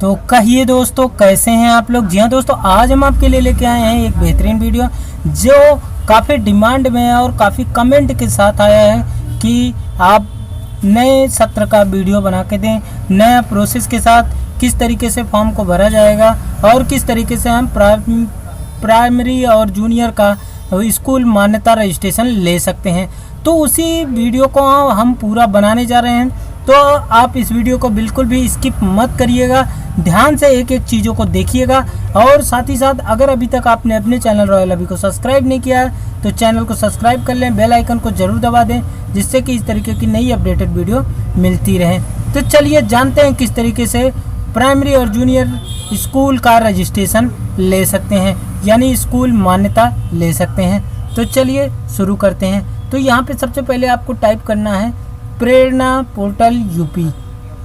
तो कहिए दोस्तों, कैसे हैं आप लोग। जी हाँ दोस्तों, आज हम आपके लिए लेके आए हैं एक बेहतरीन वीडियो जो काफ़ी डिमांड में है और काफ़ी कमेंट के साथ आया है कि आप नए सत्र का वीडियो बना के दें, नया प्रोसेस के साथ किस तरीके से फॉर्म को भरा जाएगा और किस तरीके से हम प्राइमरी और जूनियर का स्कूल मान्यता रजिस्ट्रेशन ले सकते हैं। तो उसी वीडियो को हम पूरा बनाने जा रहे हैं, तो आप इस वीडियो को बिल्कुल भी स्किप मत करिएगा, ध्यान से एक एक चीज़ों को देखिएगा। और साथ ही साथ अगर अभी तक आपने अपने चैनल रॉयल अभी को सब्सक्राइब नहीं किया है तो चैनल को सब्सक्राइब कर लें, बेल आइकन को ज़रूर दबा दें, जिससे कि इस तरीके की नई अपडेटेड वीडियो मिलती रहे। तो चलिए जानते हैं किस तरीके से प्राइमरी और जूनियर स्कूल का रजिस्ट्रेशन ले सकते हैं, यानी स्कूल मान्यता ले सकते हैं। तो चलिए शुरू करते हैं। तो यहाँ पे सबसे पहले आपको टाइप करना है प्रेरणा पोर्टल यूपी।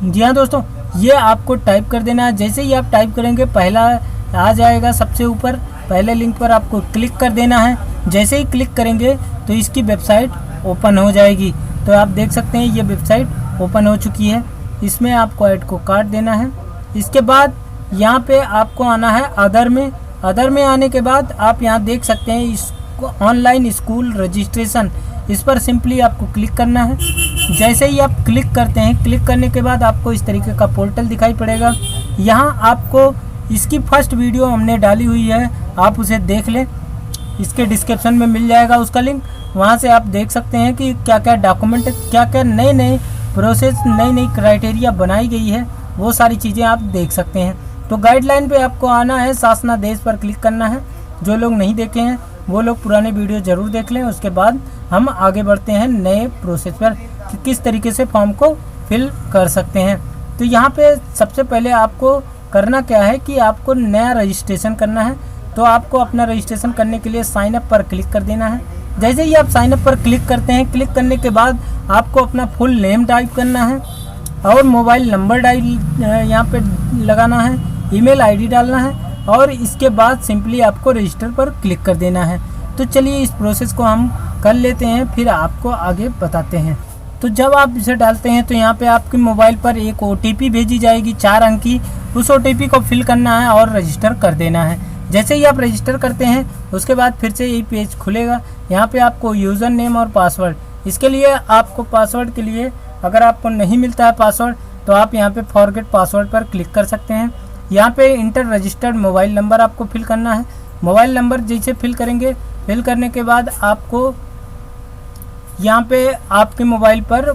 जी हाँ दोस्तों, ये आपको टाइप कर देना है। जैसे ही आप टाइप करेंगे पहला आ जाएगा सबसे ऊपर, पहले लिंक पर आपको क्लिक कर देना है। जैसे ही क्लिक करेंगे तो इसकी वेबसाइट ओपन हो जाएगी। तो आप देख सकते हैं ये वेबसाइट ओपन हो चुकी है। इसमें आपको ऐड को काट देना है। इसके बाद यहाँ पे आपको आना है अदर में। अदर में आने के बाद आप यहाँ देख सकते हैं इसको ऑनलाइन स्कूल रजिस्ट्रेशन, इस पर सिंपली आपको क्लिक करना है। जैसे ही आप क्लिक करते हैं, क्लिक करने के बाद आपको इस तरीके का पोर्टल दिखाई पड़ेगा। यहाँ आपको इसकी फर्स्ट वीडियो हमने डाली हुई है, आप उसे देख लें, इसके डिस्क्रिप्शन में मिल जाएगा उसका लिंक। वहाँ से आप देख सकते हैं कि क्या क्या डॉक्यूमेंट, क्या क्या नए नए प्रोसेस, नई नई क्राइटेरिया बनाई गई है, वो सारी चीज़ें आप देख सकते हैं। तो गाइडलाइन पे आपको आना है, शासनादेश पर क्लिक करना है। जो लोग नहीं देखे हैं वो लोग पुराने वीडियो ज़रूर देख लें। उसके बाद हम आगे बढ़ते हैं नए प्रोसेस पर कि किस तरीके से फॉर्म को फिल कर सकते हैं। तो यहाँ पे सबसे पहले आपको करना क्या है कि आपको नया रजिस्ट्रेशन करना है। तो आपको अपना रजिस्ट्रेशन करने के लिए साइन अप पर क्लिक कर देना है। जैसे ही आप साइन अप पर क्लिक करते हैं, क्लिक करने के बाद आपको अपना फुल नेम टाइप करना है और मोबाइल नंबर यहाँ पे लगाना है, ईमेल आईडी डालना है और इसके बाद सिंपली आपको रजिस्टर पर क्लिक कर देना है। तो चलिए इस प्रोसेस को हम कर लेते हैं, फिर आपको आगे बताते हैं। तो जब आप इसे डालते हैं तो यहाँ पे आपके मोबाइल पर एक OTP भेजी जाएगी 4 अंक की। उस OTP को फिल करना है और रजिस्टर कर देना है। जैसे ही आप रजिस्टर करते हैं उसके बाद फिर से यही पेज खुलेगा। यहाँ पे आपको यूज़र नेम और पासवर्ड, इसके लिए आपको पासवर्ड के लिए अगर आपको नहीं मिलता है पासवर्ड तो आप यहाँ पे फॉरगेट पासवर्ड पर क्लिक कर सकते हैं। यहाँ पे इंटर रजिस्टर्ड मोबाइल नंबर आपको फिल करना है। मोबाइल नंबर जैसे फिल करेंगे, फिल करने के बाद आपको यहाँ पे आपके मोबाइल पर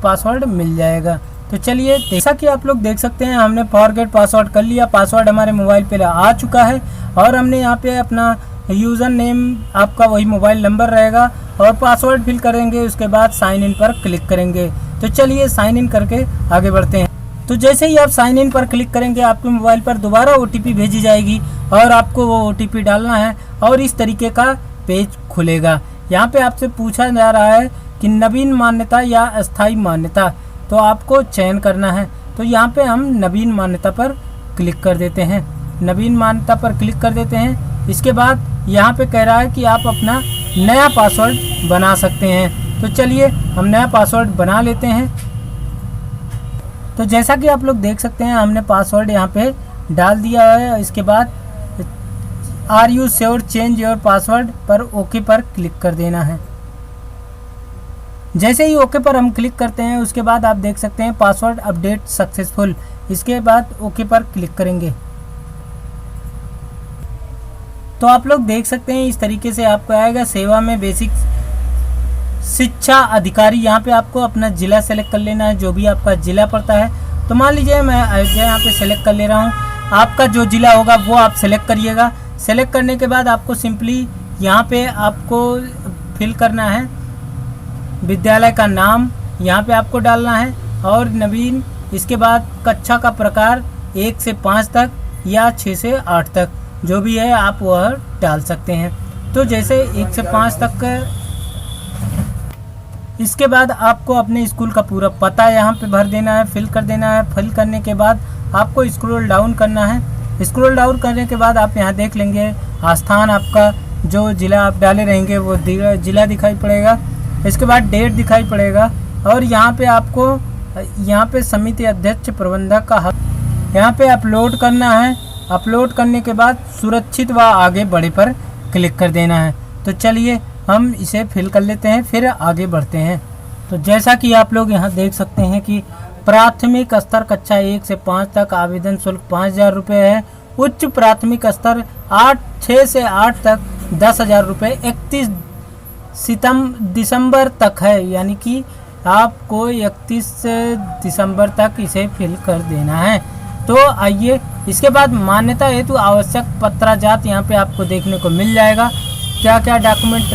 पासवर्ड मिल जाएगा। तो चलिए, जैसा कि आप लोग देख सकते हैं हमने फॉरगेट पासवर्ड कर लिया, पासवर्ड हमारे मोबाइल पे आ चुका है और हमने यहाँ पे अपना यूज़र नेम, आपका वही मोबाइल नंबर रहेगा और पासवर्ड फिल करेंगे। उसके बाद साइन इन पर क्लिक करेंगे। तो चलिए साइन इन करके आगे बढ़ते हैं। तो जैसे ही आप साइन इन पर क्लिक करेंगे आपके मोबाइल पर दोबारा OTP भेजी जाएगी और आपको वो OTP डालना है और इस तरीके का पेज खुलेगा। यहाँ पे आपसे पूछा जा रहा है कि नवीन मान्यता या अस्थाई मान्यता, तो आपको चयन करना है। तो यहाँ पे हम नवीन मान्यता पर क्लिक कर देते हैं। नवीन मान्यता पर क्लिक कर देते हैं। इसके बाद यहाँ पे कह रहा है कि आप अपना नया पासवर्ड बना सकते हैं। तो चलिए हम नया पासवर्ड बना लेते हैं। तो जैसा कि आप लोग देख सकते हैं हमने पासवर्ड यहाँ पे डाल दिया है। इसके बाद are you sure change your password पर ओके पर क्लिक कर देना है। जैसे ही ओके पर हम क्लिक करते हैं उसके बाद आप देख सकते हैं पासवर्ड अपडेट सक्सेसफुल। इसके बाद ओके पर क्लिक करेंगे तो आप लोग देख सकते हैं इस तरीके से आपको आएगा सेवा में बेसिक शिक्षा अधिकारी। यहाँ पे आपको अपना ज़िला सेलेक्ट कर लेना है, जो भी आपका ज़िला पड़ता है। तो मान लीजिए मैं अयोध्या यहाँ पे सेलेक्ट कर ले रहा हूँ। आपका जो ज़िला होगा वो आप सेलेक्ट करिएगा। सेलेक्ट करने के बाद आपको सिंपली यहाँ पे आपको फिल करना है विद्यालय का नाम, यहाँ पे आपको डालना है और नवीन। इसके बाद कक्षा का प्रकार 1 से 5 तक या 6 से 8 तक, जो भी है आप वह डाल सकते हैं। तो जैसे 1 से 5 तक। इसके बाद आपको अपने स्कूल का पूरा पता यहाँ पे भर देना है, फिल कर देना है। फिल करने के बाद आपको स्क्रॉल डाउन करना है। स्क्रॉल डाउन करने के बाद आप यहाँ देख लेंगे स्थान, आपका जो ज़िला आप डाले रहेंगे वो ज़िला दिखाई पड़ेगा। इसके बाद डेट दिखाई पड़ेगा और यहाँ पे आपको यहाँ पे समिति अध्यक्ष प्रबंधक का हक यहाँ पे अपलोड करना है। अपलोड करने के बाद सुरक्षित व आगे बढ़े पर क्लिक कर देना है। तो चलिए हम इसे फिल कर लेते हैं, फिर आगे बढ़ते हैं। तो जैसा कि आप लोग यहाँ देख सकते हैं कि प्राथमिक स्तर कक्षा 1 से 5 तक आवेदन शुल्क 5,000 रुपये है। उच्च प्राथमिक स्तर 6 से 8 तक 10,000 रुपये 31 दिसंबर तक है, यानी कि आपको 31 दिसंबर तक इसे फिल कर देना है। तो आइए, इसके बाद मान्यता हेतु आवश्यक पत्राजात यहाँ पे आपको देखने को मिल जाएगा। क्या क्या डॉक्यूमेंट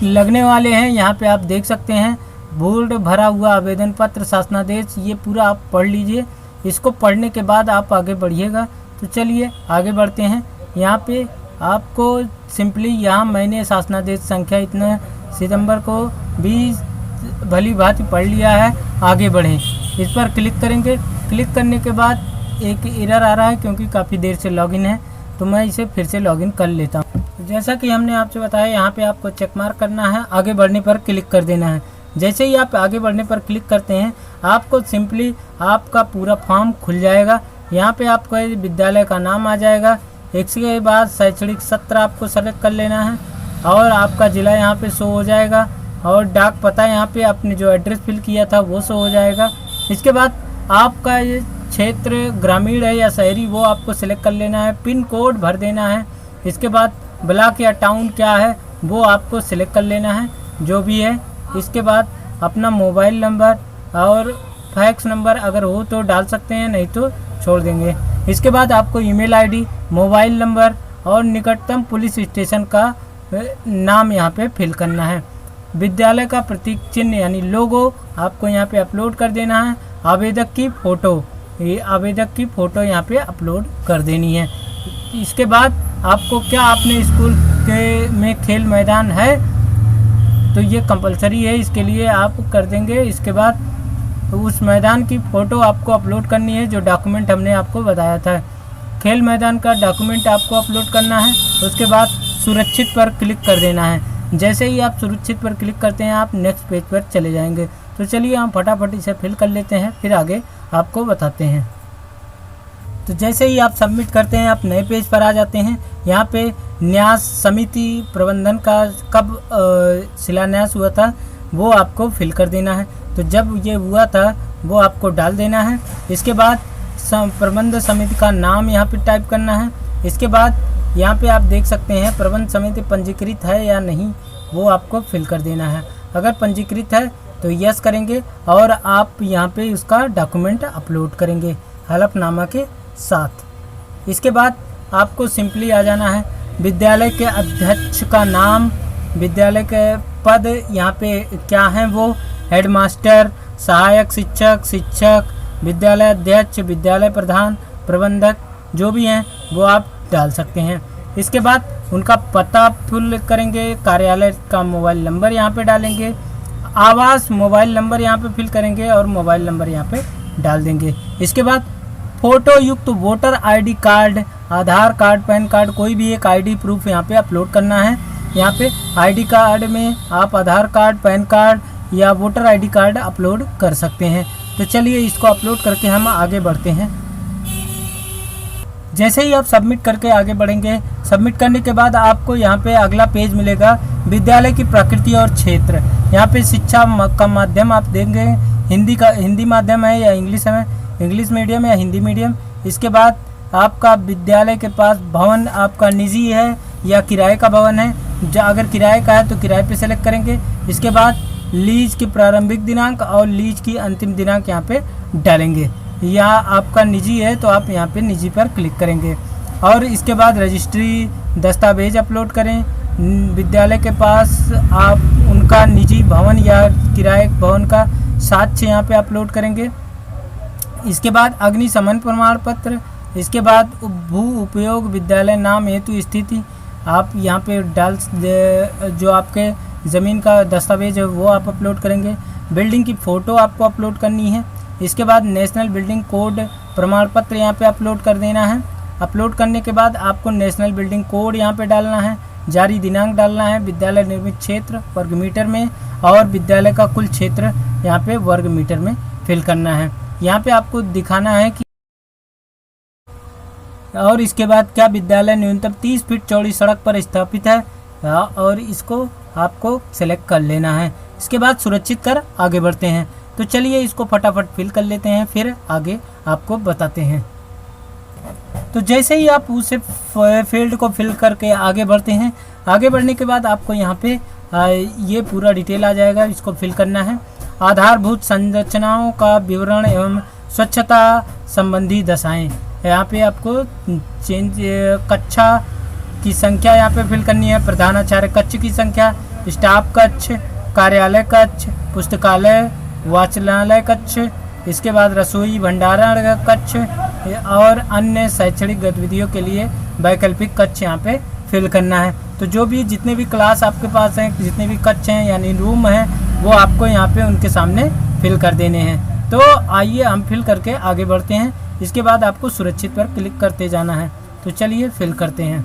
लगने वाले हैं यहाँ पे आप देख सकते हैं। बोर्ड भरा हुआ आवेदन पत्र, शासनादेश, ये पूरा आप पढ़ लीजिए। इसको पढ़ने के बाद आप आगे बढ़िएगा। तो चलिए आगे बढ़ते हैं। यहाँ पे आपको सिंपली यहाँ मैंने शासनादेश संख्या इतना सितंबर को 20 भली भांति पढ़ लिया है। आगे बढ़ें, इस पर क्लिक करेंगे। क्लिक करने के बाद एक एरर आ रहा है क्योंकि काफ़ी देर से लॉगिन है, तो मैं इसे फिर से लॉगिन कर लेता हूँ। जैसा कि हमने आपसे बताया, यहाँ पे आपको चेक मार्क करना है, आगे बढ़ने पर क्लिक कर देना है। जैसे ही आप आगे बढ़ने पर क्लिक करते हैं, आपको सिंपली आपका पूरा फॉर्म खुल जाएगा। यहाँ पे आपको विद्यालय का नाम आ जाएगा। इसके बाद शैक्षणिक सत्र आपको सेलेक्ट कर लेना है और आपका ज़िला यहाँ पे शो हो जाएगा और डाक पता यहाँ पे आपने जो एड्रेस फिल किया था वो शो हो जाएगा। इसके बाद आपका ये क्षेत्र ग्रामीण है या शहरी वो आपको सिलेक्ट कर लेना है। पिन कोड भर देना है। इसके बाद ब्लॉक या टाउन क्या है वो आपको सिलेक्ट कर लेना है, जो भी है। इसके बाद अपना मोबाइल नंबर और फैक्स नंबर अगर हो तो डाल सकते हैं, नहीं तो छोड़ देंगे। इसके बाद आपको ईमेल आईडी, मोबाइल नंबर और निकटतम पुलिस स्टेशन का नाम यहाँ पे फिल करना है। विद्यालय का प्रतीक चिन्ह यानी लोगो आपको यहाँ पे अपलोड कर देना है। आवेदक की फ़ोटो, ये आवेदक की फ़ोटो यहाँ पे अपलोड कर देनी है। इसके बाद आपको क्या अपने स्कूल के में खेल मैदान है तो ये कंपलसरी है, इसके लिए आप कर देंगे। इसके बाद उस मैदान की फ़ोटो आपको अपलोड करनी है, जो डॉक्यूमेंट हमने आपको बताया था। खेल मैदान का डॉक्यूमेंट आपको अपलोड करना है। उसके बाद सुरक्षित पर क्लिक कर देना है। जैसे ही आप सुरक्षित पर क्लिक करते हैं, आप नेक्स्ट पेज पर चले जाएंगे। तो चलिए हम फटाफट इसे फिल कर लेते हैं, फिर आगे आपको बताते हैं। तो जैसे ही आप सबमिट करते हैं, आप नए पेज पर आ जाते हैं। यहाँ पे न्यास समिति प्रबंधन का कब शिलान्यास हुआ था वो आपको फिल कर देना है। तो जब ये हुआ था वो आपको डाल देना है। इसके बाद प्रबंध समिति का नाम यहाँ पे टाइप करना है। इसके बाद यहाँ पे आप देख सकते हैं प्रबंध समिति पंजीकृत है या नहीं वो आपको फिल कर देना है। अगर पंजीकृत है तो यस करेंगे और आप यहाँ पे उसका डॉक्यूमेंट अपलोड करेंगे हलफनामा के साथ। इसके बाद आपको सिंपली आ जाना है। विद्यालय के अध्यक्ष का नाम, विद्यालय के पद यहाँ पे क्या हैं वो हेडमास्टर, सहायक शिक्षक, शिक्षक, विद्यालय अध्यक्ष, विद्यालय प्रधान, प्रबंधक, जो भी हैं वो आप डाल सकते हैं। इसके बाद उनका पता फिल करेंगे, कार्यालय का मोबाइल नंबर यहाँ पे डालेंगे, आवास मोबाइल नंबर यहाँ पे फिल करेंगे और मोबाइल नंबर यहाँ पे डाल देंगे। इसके बाद फ़ोटो युक्त वोटर आईडी कार्ड, आधार कार्ड, पैन कार्ड, कोई भी एक आईडी प्रूफ यहाँ पे अपलोड करना है। यहाँ पे आईडी कार्ड में आप आधार कार्ड, पैन कार्ड या वोटर आईडी कार्ड अपलोड कर सकते हैं। तो चलिए इसको अपलोड करके हम आगे बढ़ते हैं। जैसे ही आप सबमिट करके आगे बढ़ेंगे, सबमिट करने के बाद आपको यहाँ पे अगला पेज मिलेगा, विद्यालय की प्रकृति और क्षेत्र। यहाँ पे शिक्षा का माध्यम आप देंगे, हिंदी माध्यम है या इंग्लिश मीडियम या हिंदी मीडियम। इसके बाद आपका विद्यालय के पास भवन आपका निजी है या किराए का भवन है। अगर किराए का है तो किराए पे सेलेक्ट करेंगे। इसके बाद लीज की प्रारंभिक दिनांक और लीज की अंतिम दिनांक यहाँ पे डालेंगे। या आपका निजी है तो आप यहाँ पे निजी पर क्लिक करेंगे और इसके बाद रजिस्ट्री दस्तावेज अपलोड करें। विद्यालय के पास आप उनका निजी भवन या किराए भवन का साक्ष्य यहाँ पे अपलोड करेंगे। इसके बाद अग्निशमन प्रमाण पत्र। इसके बाद भू उपयोग विद्यालय नाम हेतु स्थिति आप यहाँ पे डाल, जो आपके ज़मीन का दस्तावेज है वो आप अपलोड करेंगे। बिल्डिंग की फ़ोटो आपको अपलोड करनी है। इसके बाद नेशनल बिल्डिंग कोड प्रमाण पत्र यहाँ पे अपलोड कर देना है। अपलोड करने के बाद आपको नेशनल बिल्डिंग कोड यहाँ पे डालना है, जारी दिनांक डालना है, विद्यालय निर्मित क्षेत्र वर्ग मीटर में और विद्यालय का कुल क्षेत्र यहाँ पे वर्ग मीटर में फिल करना है। यहाँ पे आपको दिखाना है कि और इसके बाद क्या विद्यालय न्यूनतम 30 फीट चौड़ी सड़क पर स्थापित है, और इसको आपको सेलेक्ट कर लेना है। इसके बाद सुरक्षित कर आगे बढ़ते हैं। तो चलिए इसको फटाफट फिल कर लेते हैं, फिर आगे आपको बताते हैं। तो जैसे ही आप उसे फील्ड को फिल करके आगे बढ़ते हैं, आगे बढ़ने के बाद आपको यहाँ पे ये पूरा डिटेल आ जाएगा, इसको फिल करना है। आधारभूत संरचनाओं का विवरण एवं स्वच्छता संबंधी दशाएं, यहाँ पे आपको कक्षा की संख्या यहाँ पे फिल करनी है, प्रधानाचार्य कक्ष की संख्या, स्टाफ कक्ष, कार्यालय कक्ष, पुस्तकालय, वाचनालय कक्ष, इसके बाद रसोई भंडारण कक्ष और अन्य शैक्षणिक गतिविधियों के लिए वैकल्पिक कक्ष यहाँ पे फिल करना है। तो जो भी जितने भी क्लास आपके पास हैं, जितने भी कक्ष हैं यानी रूम हैं, वो आपको यहाँ पे उनके सामने फिल कर देने हैं। तो आइए हम फिल करके आगे बढ़ते हैं। इसके बाद आपको सुरक्षित पर क्लिक करते जाना है। तो चलिए फिल करते हैं।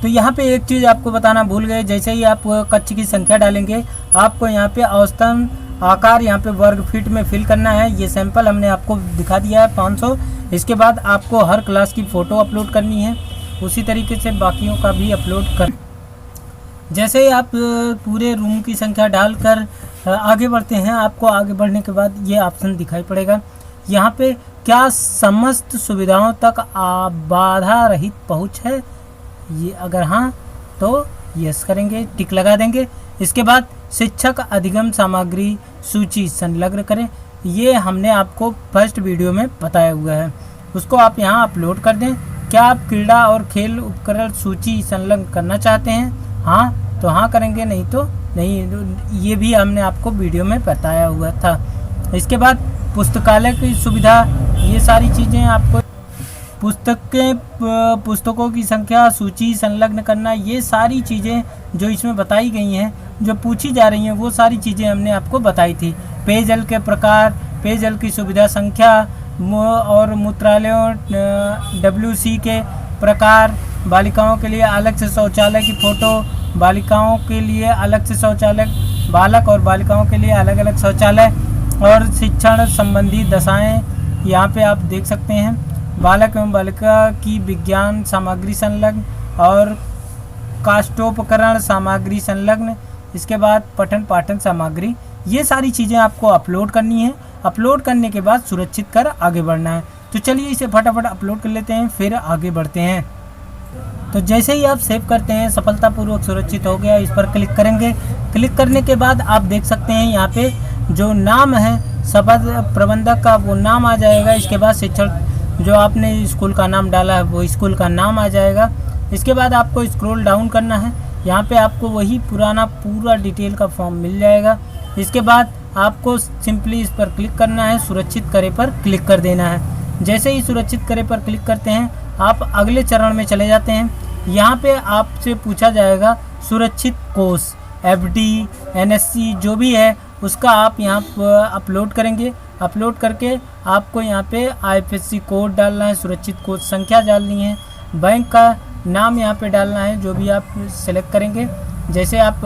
तो यहाँ पे एक चीज़ आपको बताना भूल गए, जैसे ही आप कक्ष की संख्या डालेंगे, आपको यहाँ पे औसतन आकार यहाँ पे वर्ग फीट में फिल करना है। ये सैंपल हमने आपको दिखा दिया है 500। इसके बाद आपको हर क्लास की फ़ोटो अपलोड करनी है, उसी तरीके से बाकियों का भी अपलोड कर। जैसे ही आप पूरे रूम की संख्या डालकर आगे बढ़ते हैं, आपको आगे बढ़ने के बाद ये ऑप्शन दिखाई पड़ेगा। यहाँ पे क्या समस्त सुविधाओं तक बाधा रहित पहुँच है, ये अगर हाँ तो यस करेंगे, टिक लगा देंगे। इसके बाद शिक्षक अधिगम सामग्री सूची संलग्न करें, ये हमने आपको फर्स्ट वीडियो में बताया हुआ है, उसको आप यहाँ अपलोड कर दें। क्या आप क्रीड़ा और खेल उपकरण सूची संलग्न करना चाहते हैं? हाँ तो हाँ करेंगे, नहीं तो नहीं, ये भी हमने आपको वीडियो में बताया हुआ था। इसके बाद पुस्तकालय की सुविधा, ये सारी चीज़ें आपको पुस्तकों की संख्या सूची संलग्न करना, ये सारी चीज़ें जो इसमें बताई गई हैं, जो पूछी जा रही हैं, वो सारी चीज़ें हमने आपको बताई थी। पेयजल के प्रकार, पेयजल की सुविधा संख्या और मूत्रालयों WC के प्रकार, बालिकाओं के लिए अलग से शौचालय की फ़ोटो, बालिकाओं के लिए अलग से शौचालय, बालक और बालिकाओं के लिए अलग अलग शौचालय, और शिक्षण संबंधी दशाएँ यहाँ पे आप देख सकते हैं। बालक एवं बालिका की विज्ञान सामग्री संलग्न और काष्ठोपकरण सामग्री संलग्न। इसके बाद पठन पाठन सामग्री, ये सारी चीज़ें आपको अपलोड करनी है। अपलोड करने के बाद सुरक्षित कर आगे बढ़ना है। तो चलिए इसे फटाफट अपलोड कर लेते हैं, फिर आगे बढ़ते हैं। तो जैसे ही आप सेव करते हैं, सफलतापूर्वक सुरक्षित हो गया, इस पर क्लिक करेंगे। क्लिक करने के बाद आप देख सकते हैं यहाँ पे जो नाम है शपथ प्रबंधक का, वो नाम आ जाएगा। इसके बाद शिक्षक जो आपने स्कूल का नाम डाला है, वो स्कूल का नाम आ जाएगा। इसके बाद आपको स्क्रॉल डाउन करना है, यहाँ पे आपको वही पुराना पूरा डिटेल का फॉर्म मिल जाएगा। इसके बाद आपको सिंपली इस पर क्लिक करना है, सुरक्षित करे पर क्लिक कर देना है। जैसे ही सुरक्षित करे पर क्लिक करते हैं, आप अगले चरण में चले जाते हैं। यहाँ पे आपसे पूछा जाएगा सुरक्षित कोर्स, FD, NSC जो भी है उसका आप यहाँ अपलोड करेंगे। अपलोड करके आपको यहाँ पे IFSC कोड डालना है, सुरक्षित कोड संख्या डालनी है, बैंक का नाम यहाँ पे डालना है जो भी आप सेलेक्ट करेंगे। जैसे आप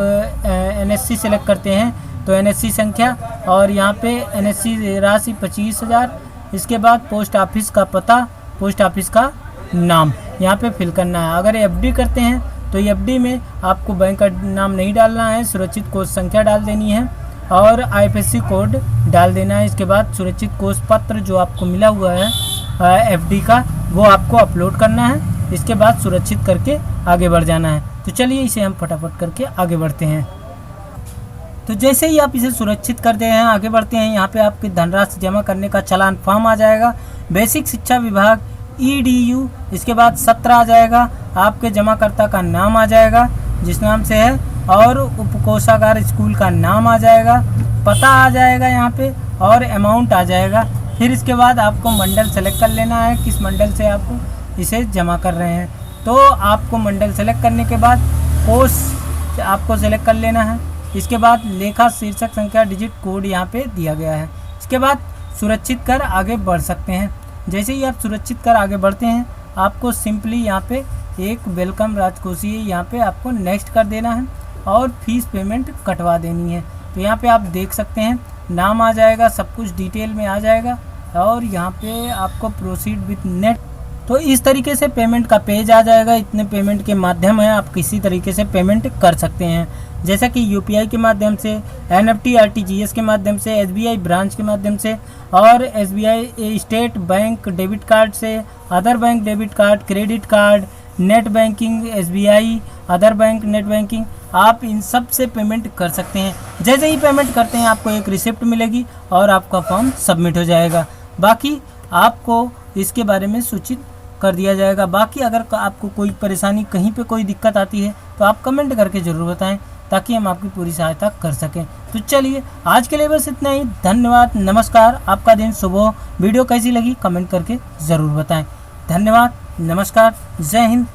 NSC सेलेक्ट करते हैं तो NSC संख्या, और यहाँ पे NSC राशि 25,000। इसके बाद पोस्ट ऑफिस का पता, पोस्ट ऑफिस का नाम यहाँ पे फिल करना है। अगर FD करते हैं तो FD में आपको बैंक का नाम नहीं डालना है, सुरक्षित कोड संख्या डाल देनी है और IFSC कोड डाल देना है। इसके बाद सुरक्षित कोष पत्र जो आपको मिला हुआ है FD का, वो आपको अपलोड करना है। इसके बाद सुरक्षित करके आगे बढ़ जाना है। तो चलिए इसे हम फटाफट करके आगे बढ़ते हैं। तो जैसे ही आप इसे सुरक्षित करते हैं, आगे बढ़ते हैं, यहाँ पे आपकी धनराशि जमा करने का चालान फॉर्म आ जाएगा। बेसिक शिक्षा विभाग EDU, इसके बाद 17 आ जाएगा, आपके जमाकर्ता का नाम आ जाएगा जिस नाम से है, और उपकोषागार स्कूल का नाम आ जाएगा, पता आ जाएगा यहाँ पे, और अमाउंट आ जाएगा। फिर इसके बाद आपको मंडल सेलेक्ट कर लेना है, किस मंडल से आप इसे जमा कर रहे हैं। तो आपको मंडल सेलेक्ट करने के बाद कोष आपको सेलेक्ट कर लेना है। इसके बाद लेखा शीर्षक संख्या डिजिट कोड यहाँ पे दिया गया है। इसके बाद सुरक्षित कर आगे बढ़ सकते हैं। जैसे ही आप सुरक्षित कर आगे बढ़ते हैं, आपको सिंपली यहाँ पे एक वेलकम राजकोषीय यहाँ पे आपको नेक्स्ट कर देना है और फीस पेमेंट कटवा देनी है। तो यहाँ पे आप देख सकते हैं नाम आ जाएगा, सब कुछ डिटेल में आ जाएगा, और यहाँ पे आपको प्रोसीड विथ नेट तो इस तरीके से पेमेंट का पेज आ जाएगा। इतने पेमेंट के माध्यम है, आप किसी तरीके से पेमेंट कर सकते हैं, जैसा कि यूपीआई के माध्यम से, एनएफटी आरटीजीएस के माध्यम से, एसबीआई ब्रांच के माध्यम से, और SBI State Bank debit card से, other bank debit card, credit card, net banking, SBI other bank net banking, आप इन सब से पेमेंट कर सकते हैं। जैसे ही पेमेंट करते हैं आपको एक रिसिप्ट मिलेगी और आपका फॉर्म सबमिट हो जाएगा। बाकी आपको इसके बारे में सूचित कर दिया जाएगा। बाकी अगर आपको कोई परेशानी, कहीं पे कोई दिक्कत आती है तो आप कमेंट करके ज़रूर बताएं, ताकि हम आपकी पूरी सहायता कर सकें। तो चलिए आज के लिए बस इतना ही। धन्यवाद, नमस्कार, आपका दिन शुभ हो। वीडियो कैसी लगी कमेंट करके ज़रूर बताएं। धन्यवाद, नमस्कार, जय हिंद।